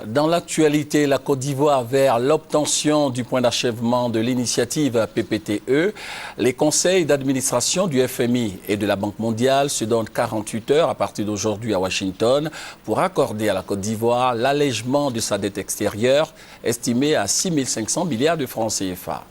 Dans l'actualité, la Côte d'Ivoire vers l'obtention du point d'achèvement de l'initiative PPTE, les conseils d'administration du FMI et de la Banque mondiale se donnent 48 heures à partir d'aujourd'hui à Washington pour accorder à la Côte d'Ivoire l'allègement de sa dette extérieure estimée à 6 500 milliards de francs CFA.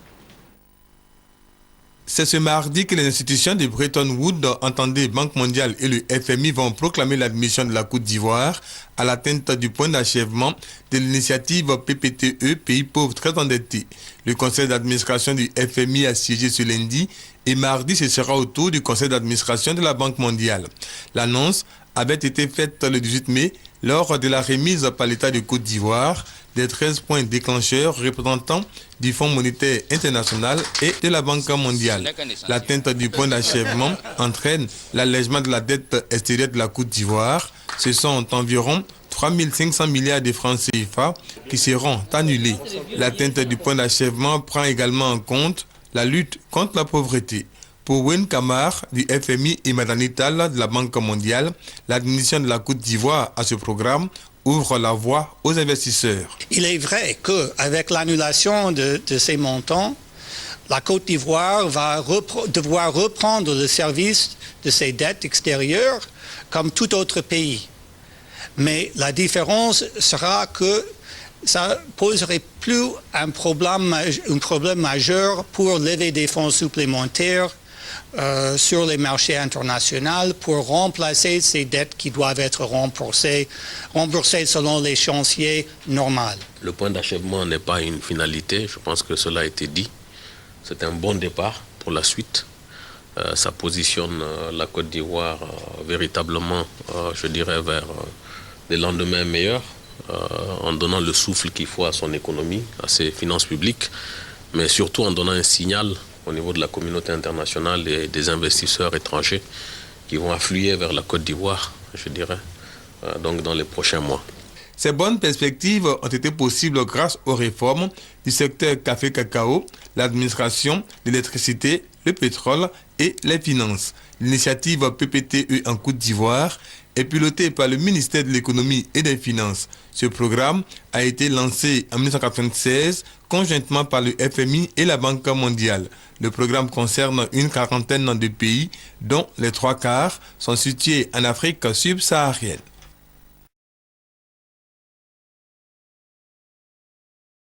C'est ce mardi que les institutions de Bretton Woods, entendez Banque mondiale et le FMI, vont proclamer l'admission de la Côte d'Ivoire à l'atteinte du point d'achèvement de l'initiative PPTE, pays pauvres très endettés. Le conseil d'administration du FMI a siégé ce lundi et mardi, ce sera au tour du conseil d'administration de la Banque mondiale. L'annonce avait été faite le 18 mai lors de la remise par l'État de Côte d'Ivoire des 13 points déclencheurs représentants du Fonds monétaire international et de la Banque mondiale. L'atteinte du point d'achèvement entraîne l'allègement de la dette extérieure de la Côte d'Ivoire. Ce sont environ 3 500 milliards de francs CFA qui seront annulés. L'atteinte du point d'achèvement prend également en compte la lutte contre la pauvreté. Pour Wayne Kamar du FMI et Madani Tall de la Banque mondiale, l'admission de la Côte d'Ivoire à ce programme ouvre la voie aux investisseurs. Il est vrai qu'avec l'annulation de ces montants, la Côte d'Ivoire va devoir reprendre le service de ses dettes extérieures comme tout autre pays. Mais la différence sera que ça poserait plus un problème majeur pour lever des fonds supplémentaires sur les marchés internationaux pour remplacer ces dettes qui doivent être remboursées selon l'échéancier normal. Le point d'achèvement n'est pas une finalité, je pense que cela a été dit. C'est un bon départ pour la suite. Ça positionne la Côte d'Ivoire véritablement, je dirais, vers des lendemains meilleurs, en donnant le souffle qu'il faut à son économie, à ses finances publiques, mais surtout en donnant un signal au niveau de la communauté internationale et des investisseurs étrangers qui vont affluer vers la Côte d'Ivoire, je dirais, donc dans les prochains mois. Ces bonnes perspectives ont été possibles grâce aux réformes du secteur café-cacao, l'administration, l'électricité, le pétrole et les finances. L'initiative PPTE en Côte d'Ivoire est pilotée par le ministère de l'économie et des finances. Ce programme a été lancé en 1996 conjointement par le FMI et la Banque mondiale. Le programme concerne une quarantaine de pays, dont les 3 quarts sont situés en Afrique subsaharienne.